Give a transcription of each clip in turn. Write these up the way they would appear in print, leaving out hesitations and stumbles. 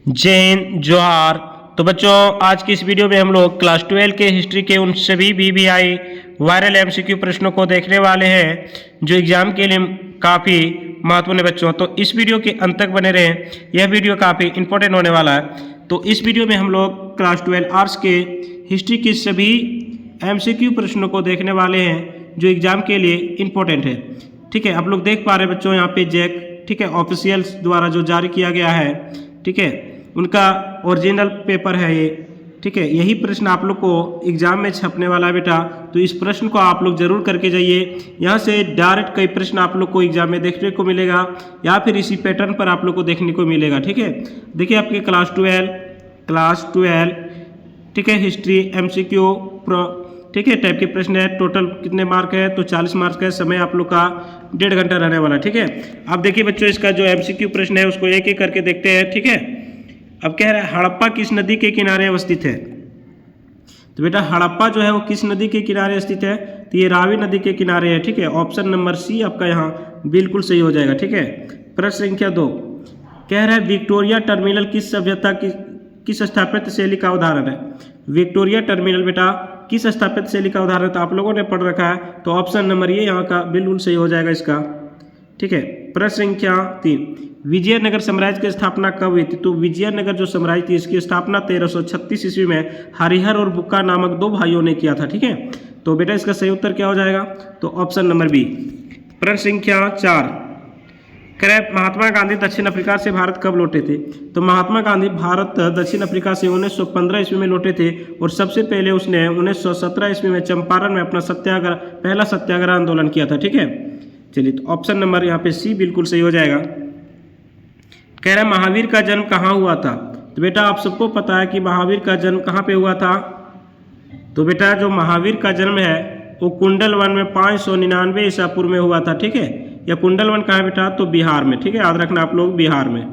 जय हिंद जोहार। तो बच्चों, आज की इस वीडियो में हम लोग क्लास 12 के हिस्ट्री के उन सभी VVI वायरल MCQ प्रश्नों को देखने वाले हैं जो एग्जाम के लिए काफ़ी महत्वपूर्ण है बच्चों। तो इस वीडियो के अंत तक बने रहें, यह वीडियो काफ़ी इंपॉर्टेंट होने वाला है। तो इस वीडियो में हम लोग क्लास 12 आर्ट्स के हिस्ट्री के सभी MCQ प्रश्नों को देखने वाले हैं जो एग्जाम के लिए इम्पोर्टेंट है। ठीक है, आप लोग देख पा रहे हैं बच्चों यहाँ पे जैक, ठीक है, ऑफिशियल्स द्वारा जो जारी किया गया है, ठीक है, उनका ओरिजिनल पेपर है ये। ठीक है, यही प्रश्न आप लोग को एग्जाम में छपने वाला है बेटा। तो इस प्रश्न को आप लोग जरूर करके जाइए। यहाँ से डायरेक्ट कई प्रश्न आप लोग को एग्जाम में देखने को मिलेगा या फिर इसी पैटर्न पर आप लोग को देखने को मिलेगा। ठीक है, देखिए आपके क्लास 12 ठीक है, हिस्ट्री MCQ ठीक है टाइप के प्रश्न है। टोटल कितने मार्क है? तो 40 मार्क का समय आप लोग का 1.5 घंटा रहने वाला। ठीक है, अब देखिए बच्चों, इसका जो MCQ प्रश्न है उसको एक एक करके देखते हैं। ठीक है, अब कह रहा है हड़प्पा किस नदी के किनारे अवस्थित है? तो बेटा हड़प्पा जो है वो किस नदी के किनारे स्थित है? तो ये रावी नदी के किनारे है। ठीक है, ऑप्शन नंबर सी आपका यहाँ बिल्कुल सही हो जाएगा। ठीक है, प्रश्न संख्या 2 कह रहा है विक्टोरिया टर्मिनल किस सभ्यता की किस स्थापत्य शैली का उदाहरण है? विक्टोरिया टर्मिनल बेटा किस स्थापत्य शैली का उदाहरण है? तो आप लोगों ने पढ़ रखा है, तो ऑप्शन नंबर ये यहाँ का बिल्कुल सही हो जाएगा इसका। ठीक है, प्रश्न संख्या 3 विजयनगर साम्राज्य की स्थापना कब हुई थी? तो विजयनगर जो साम्राज्य थी इसकी स्थापना 1336 ईस्वी में हरिहर और बुक्का नामक 2 भाइयों ने किया था। ठीक है, तो बेटा इसका सही उत्तर क्या हो जाएगा? तो ऑप्शन नंबर बी। प्रश्न संख्या 4 महात्मा गांधी दक्षिण अफ्रीका से भारत कब लौटे थे? तो महात्मा गांधी भारत दक्षिण अफ्रीका से 1915 ईस्वी में लौटे थे और सबसे पहले उसने 1917 ईस्वी में चंपारण में अपना पहला सत्याग्रह आंदोलन किया था। ठीक है, चलिए तो ऑप्शन नंबर यहाँ पे सी बिल्कुल सही हो जाएगा। कह रहा है महावीर का जन्म कहाँ हुआ था? तो बेटा आप सबको पता है कि महावीर का जन्म कहाँ पे हुआ था। तो बेटा जो महावीर का जन्म है वो कुंडल वन में 599 ईसा पूर्व में हुआ था। ठीक है, या कुंडल वन कहाँ है बेटा? तो बिहार में। ठीक है, याद रखना आप लोग, बिहार में।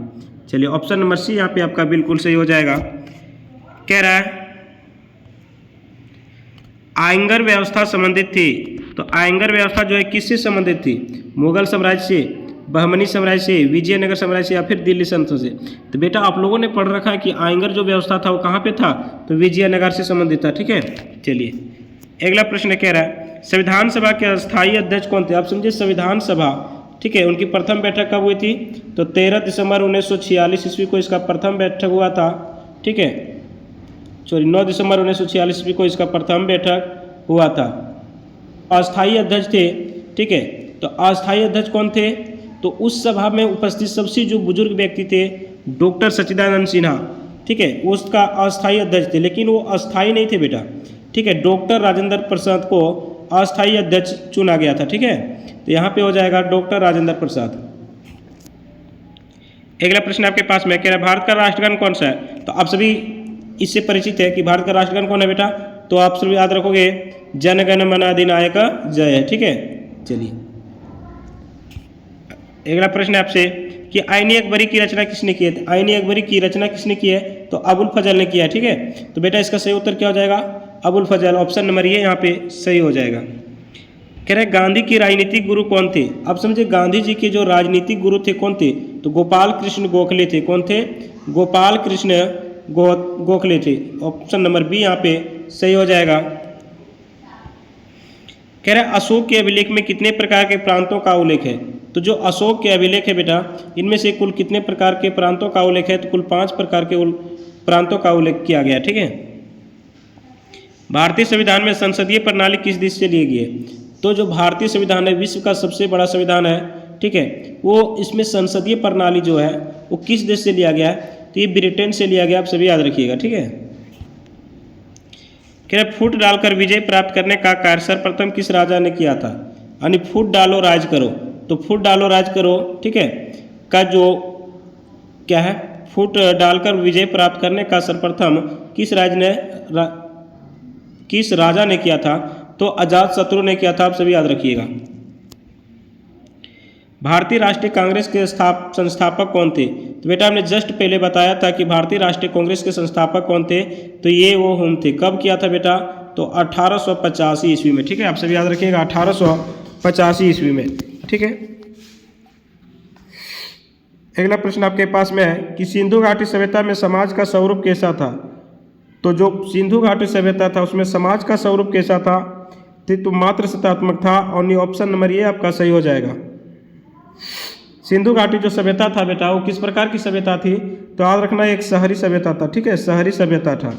चलिए ऑप्शन नंबर सी यहाँ पे आपका बिल्कुल सही हो जाएगा। कह रहा है आयंगर व्यवस्था संबंधित थी। तो आयंगर व्यवस्था जो है किससे संबंधित थी? मुगल साम्राज्य से, बहमनी साम्राज्य से, विजयनगर साम्राज्य से या फिर दिल्ली सल्तनत से? तो बेटा आप लोगों ने पढ़ रखा है कि आयंगर जो व्यवस्था था वो कहाँ पे था? तो विजयनगर से संबंधित था। ठीक है, चलिए अगला प्रश्न कह रहा है संविधान सभा के अस्थायी अध्यक्ष कौन थे? आप समझिए संविधान सभा, ठीक है, उनकी प्रथम बैठक कब हुई थी? तो 13 दिसंबर 1946 ईस्वी को इसका प्रथम बैठक हुआ था। ठीक है, 9 दिसंबर 1946 ईस्वी को इसका प्रथम बैठक हुआ था। अस्थायी अध्यक्ष थे। ठीक है, तो अस्थायी अध्यक्ष कौन थे? तो उस सभा में उपस्थित सबसे जो बुजुर्ग व्यक्ति थे डॉक्टर सच्चिदानंद सिन्हा। ठीक है, वो उसका अस्थायी अध्यक्ष थे, लेकिन वो अस्थायी नहीं थे बेटा। ठीक है, डॉक्टर राजेंद्र प्रसाद को अस्थायी अध्यक्ष चुना गया था। ठीक है, तो यहाँ पे हो जाएगा डॉक्टर राजेंद्र प्रसाद। अगला प्रश्न आपके पास में कह रहा है भारत का राष्ट्रगान कौन सा है? तो आप सभी इससे परिचित है कि भारत का राष्ट्रगान कौन है बेटा? तो आप सभी याद रखोगे जन गण मन अधिनायक जय है। ठीक है, चलिए अगला प्रश्न है आपसे कि आईनी अकबरी की रचना किसने की है? आईनी अकबरी की रचना किसने की है? तो अबुल फजल ने किया है। ठीक है, तो बेटा इसका सही उत्तर क्या हो जाएगा? अबुल फजल, ऑप्शन नंबर ये यहाँ पे सही हो जाएगा। कह रहे गांधी के राजनीतिक गुरु कौन थे? अब समझे गांधी जी के जो राजनीतिक गुरु थे कौन थे? तो गोपाल कृष्ण गोखले थे। कौन थे? गोपाल कृष्ण गोखले थे। ऑप्शन नंबर बी यहाँ पे सही हो जाएगा। कह रहे अशोक के अभिलेख में कितने प्रकार के प्रांतों का उल्लेख है? तो जो अशोक के अभिलेख है बेटा, इनमें से कुल कितने प्रकार के प्रांतों का उल्लेख है? तो कुल 5 प्रकार के प्रांतों का उल्लेख किया गया। ठीक है, भारतीय संविधान में संसदीय प्रणाली किस देश से ली गई है? तो जो भारतीय संविधान है विश्व का सबसे बड़ा संविधान है। ठीक है, वो इसमें संसदीय प्रणाली जो है वो किस देश से लिया गया है? तो ये ब्रिटेन से लिया गया, आप सभी याद रखिएगा। ठीक है, क्या फूट डालकर विजय प्राप्त करने का कार्य सर्वप्रथम किस राजा ने किया था? यानी फूट डालो राज करो। तो फूट डालो राज करो, ठीक है, का जो क्या है, फूट डालकर विजय प्राप्त करने का सर्वप्रथम किस राजा ने किया था? तो अजात शत्रु ने किया था, आप सभी याद रखिएगा। भारतीय राष्ट्रीय कांग्रेस के संस्थापक कौन थे? तो बेटा हमने जस्ट पहले बताया था कि भारतीय राष्ट्रीय कांग्रेस के संस्थापक कौन थे? तो ये वो हम थे। कब किया था बेटा? तो 1885 ईस्वी में। ठीक है, आप सभी याद रखिएगा 1885 ईस्वी में। ठीक है, अगला प्रश्न आपके पास में है कि सिंधु घाटी सभ्यता में समाज का स्वरूप कैसा था। तो जो सिंधु घाटी सभ्यता था उसमें समाज का स्वरूप कैसा था, तो मात्र सत्तात्मक था, और ऑप्शन नंबर ये आपका सही हो जाएगा। सिंधु घाटी जो सभ्यता था बेटा वो किस प्रकार की सभ्यता थी, तो याद रखना एक शहरी सभ्यता था, ठीक है, शहरी सभ्यता था।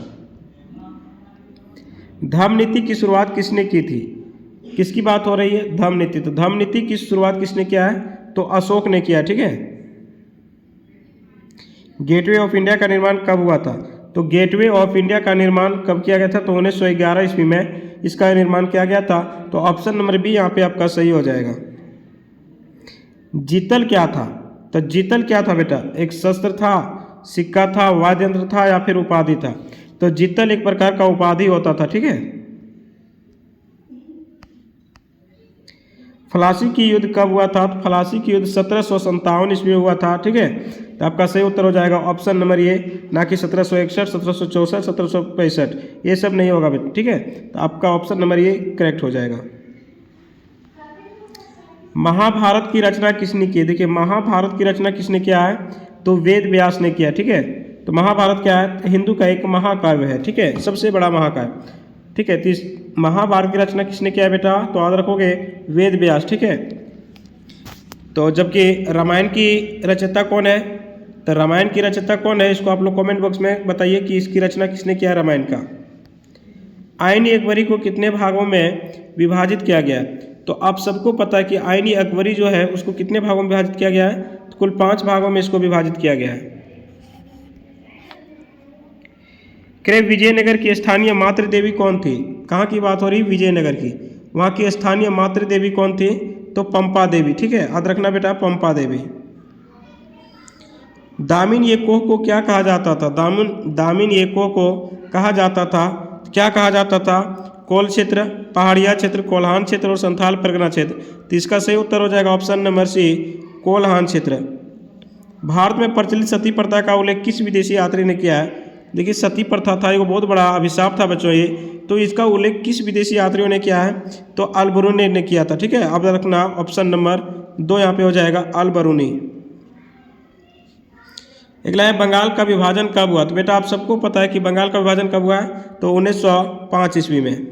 धम्म नीति की शुरुआत किसने की थी, किसकी बात हो रही है, धम्म नीति। तो धम्म नीति की शुरुआत किसने किया है, तो अशोक ने किया, ठीक है। गेटवे ऑफ इंडिया का निर्माण कब हुआ था, तो गेटवे ऑफ इंडिया का निर्माण कब किया गया था, तो 1911 ईस्वी में इसका निर्माण किया गया था। तो ऑप्शन नंबर बी यहाँ पे आपका सही हो जाएगा। जीतल क्या था, तो जीतल क्या था बेटा, एक शस्त्र था, सिक्का था, वाद्य यंत्र था, या फिर उपाधि था। तो जीतल एक प्रकार का उपाधि होता था, ठीक है। फ्लासी की युद्ध कब हुआ था, तो फ्लासी की युद्ध 1757 ईस्वी में हुआ था, ठीक है। तो आपका सही उत्तर हो जाएगा ऑप्शन नंबर ये, ना कि 1761, 1764, 1765, ये सब नहीं होगा बेटा, ठीक है। तो आपका ऑप्शन नंबर ये करेक्ट हो जाएगा। महाभारत की रचना किसने की, देखिए महाभारत की रचना किसने किया है, तो वेद व्यास ने किया, ठीक है। तो महाभारत क्या है, हिंदू का एक महाकाव्य है, ठीक है, सबसे बड़ा महाकाव्य, ठीक है। तो इस महाभारत की रचना किसने किया है बेटा, तो याद रखोगे वेद व्यास, ठीक है। तो जबकि रामायण की रचयिता कौन है, तो रामायण की रचयिता कौन है, इसको आप लोग कमेंट बॉक्स में बताइए कि इसकी रचना किसने किया है रामायण का। आईनी अकबरी को कितने भागों में विभाजित किया गया, तो आप सबको पता है कि आईनी अकबरी जो है उसको कितने भागों में विभाजित किया गया है, तो कुल 5 भागों में इसको विभाजित किया गया है। करे विजयनगर की स्थानीय मातृ देवी कौन थी, कहाँ की बात हो रही, विजयनगर की, वहाँ की स्थानीय मातृ देवी कौन थी, तो पंपा देवी, ठीक है, याद रखना बेटा पंपा देवी। दामिन येकोह को क्या कहा जाता था, दामिन येकोह को कहा जाता था, क्या कहा जाता था, कोल क्षेत्र, पहाड़िया क्षेत्र, कोल्हान क्षेत्र और संथाल परगना क्षेत्र। तो इसका सही उत्तर हो जाएगा ऑप्शन नंबर सी, कोल्हान क्षेत्र। भारत में प्रचलित सती प्रथा का उल्लेख किस विदेशी यात्री ने किया है, देखिए सती प्रथा था, एक बहुत बड़ा अभिशाप था बच्चों ये, तो इसका उल्लेख किस विदेशी यात्रियों ने किया है, तो अल बरूनी ने किया था, ठीक है। अब रखना ऑप्शन नंबर 2 यहाँ पे हो जाएगा अल बरूनी। अगला है बंगाल का विभाजन कब हुआ, तो बेटा आप सबको पता है कि बंगाल का विभाजन कब हुआ है, तो 1905 ईस्वी में।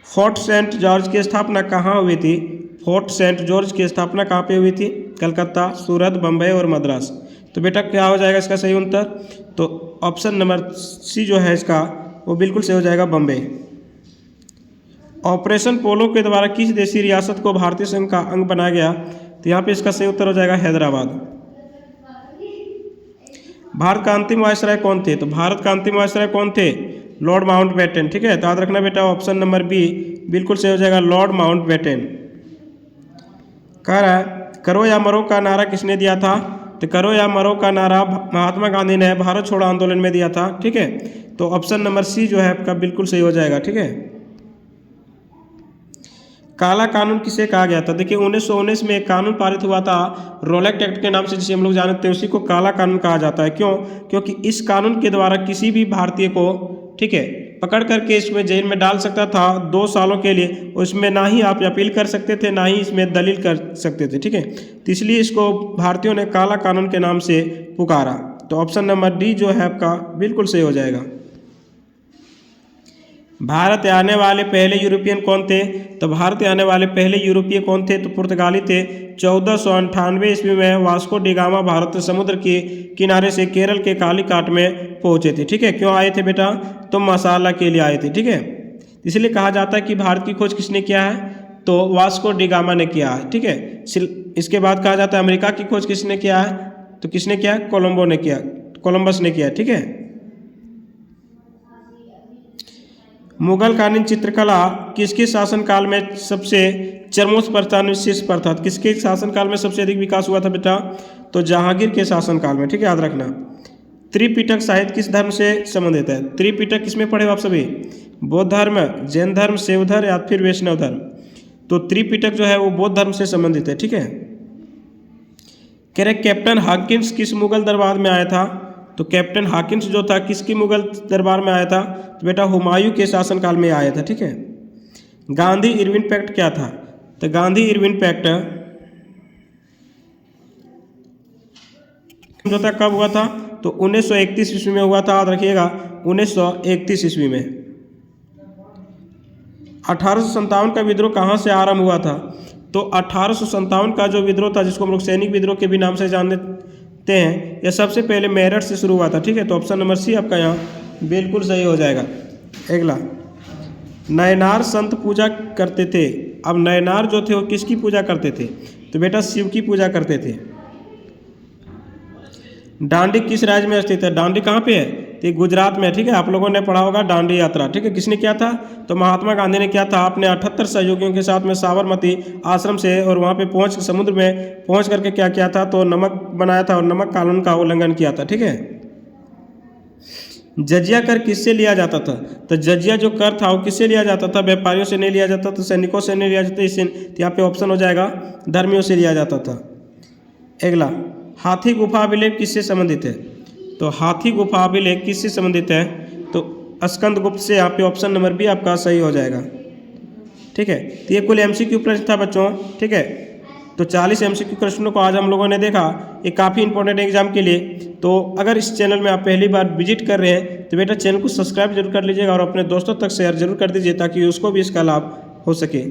फोर्ट सेंट जॉर्ज की स्थापना कहाँ हुई थी, फोर्ट सेंट जॉर्ज की स्थापना कहाँ पे हुई थी, कलकत्ता, सूरत, बम्बई और मद्रास। तो बेटा क्या हो जाएगा इसका सही उत्तर, तो ऑप्शन नंबर सी जो है इसका वो बिल्कुल सही हो जाएगा, बम्बई। ऑपरेशन पोलो के द्वारा किस देशी रियासत को भारतीय संघ का अंग बनाया गया, तो यहाँ पे इसका सही उत्तर हो जाएगा हैदराबाद। भारत का अंतिम वायसराय कौन थे, तो भारत का अंतिम वायसराय कौन थे, लॉर्ड माउंटबेटन, ठीक है। तो याद रखना बेटा ऑप्शन नंबर बी बिल्कुल सही हो जाएगा, लॉर्ड माउंटबेटन। कह रहा है करो या मरो का नारा किसने दिया था, तो करो या मरो का नारा महात्मा गांधी ने भारत छोड़ो आंदोलन में दिया था, ठीक है। तो ऑप्शन नंबर सी जो है आपका बिल्कुल सही हो जाएगा, ठीक है। काला कानून किसे कहा गया था, देखिए 1919 में एक कानून पारित हुआ था रोलेक्ट एक्ट के नाम से, जिसे हम लोग जानते हैं, उसी को काला कानून कहा जाता है। क्यों, क्योंकि इस कानून के द्वारा किसी भी भारतीय को, ठीक है, पकड़ करके इसमें जेल में डाल सकता था 2 सालों के लिए। उसमें ना ही आप अपील कर सकते थे, ना ही इसमें दलील कर सकते थे, ठीक है। तो इसलिए इसको भारतीयों ने काला कानून के नाम से पुकारा। तो ऑप्शन नंबर डी जो है आपका बिल्कुल सही हो जाएगा। भारत आने वाले पहले यूरोपियन कौन थे, तो भारत आने वाले पहले यूरोपीय कौन थे, तो पुर्तगाली थे। 1498 ईस्वी में वास्को डी गामा भारत समुद्र के किनारे से केरल के कालीकाट में पहुंचे थे, ठीक है। क्यों आए थे बेटा, तो मसाला के लिए आए थे, ठीक है। इसलिए कहा जाता है कि भारत की खोज किसने किया है, तो वास्को डी गामा ने किया है, ठीक है। इसके बाद कहा जाता है अमेरिका की खोज किसने किया है, तो किसने किया, कोलंबस ने किया, ठीक है। मुगल कालीन चित्रकला किसके शासनकाल में सबसे चरमोत्कर्ष पर शीर्ष पर था, किसके शासनकाल में सबसे अधिक विकास हुआ था बेटा, तो जहांगीर के शासनकाल में, ठीक है, याद रखना। त्रिपिटक साहित्य किस धर्म से संबंधित है, त्रिपिटक किसमें पढ़े हो आप सभी, बौद्ध धर्म, जैन धर्म, शैव धर्म या फिर वैष्णव धर्म। तो त्रिपिटक जो है वो बौद्ध धर्म से संबंधित है, ठीक है। कह रहे कैप्टन हॉकिंस किस मुगल दरबार में आया था, तो कैप्टन हॉकिंस जो था किसकी मुगल दरबार में आया था, तो बेटा हुमायूं के शासनकाल में आया था, ठीक है। गांधी इरविन पैक्ट क्या था, तो गांधी इरविन पैक्ट समझौता कब हुआ था? तो 1931 ईस्वी में हुआ था, याद रखिएगा 1931 ईस्वी में। 1857 का विद्रोह कहाँ से आरंभ हुआ था? तो 1857 का जो विद्रोह था, जिसको हम लोग सैनिक विद्रोह के भी नाम से जानते हैं, यह सबसे पहले मेरठ से शुरू हुआ था। ठीक है, तो ऑप्शन नंबर सी आपका यहाँ बिल्कुल सही हो जाएगा। अगला, नयनार संत पूजा करते थे। अब नयनार जो थे वो किसकी पूजा करते थे? तो बेटा शिव की पूजा करते थे। दांडी किस राज्य में स्थित है? दांडी कहाँ पे है? तो गुजरात में। ठीक है, आप लोगों ने पढ़ा होगा दांडी यात्रा। ठीक है, किसने किया था? तो महात्मा गांधी ने किया था, अपने 78 सहयोगियों के साथ में साबरमती आश्रम से, और वहाँ पे पहुँच समुद्र में पहुँच करके क्या किया था? तो नमक बनाया था और नमक कानून का उल्लंघन किया था। ठीक है, जजिया कर किससे लिया जाता था? तो जजिया जो कर था वो किससे लिया जाता था? व्यापारियों से नहीं लिया जाता, तो सैनिकों से नहीं लिया जाता, इससे तो यहाँ पे ऑप्शन हो जाएगा धर्मियों से लिया जाता था। अगला, हाथी गुफा अभिलेख किससे संबंधित है? तो हाथी गुफा अभिलेख किससे संबंधित है? तो स्कंदगुप्त से। यहाँ पे ऑप्शन नंबर बी आपका सही हो जाएगा। ठीक है, तो ये कुल MCQ प्रश्न था बच्चों। ठीक है, तो 40 MCQ प्रश्नों को आज हम लोगों ने देखा। ये काफ़ी इंपॉर्टेंट एग्जाम के लिए। तो अगर इस चैनल में आप पहली बार विजिट कर रहे हैं तो बेटा चैनल को सब्सक्राइब जरूर कर लीजिएगा और अपने दोस्तों तक शेयर जरूर कर दीजिए, ताकि उसको भी इसका लाभ हो सके।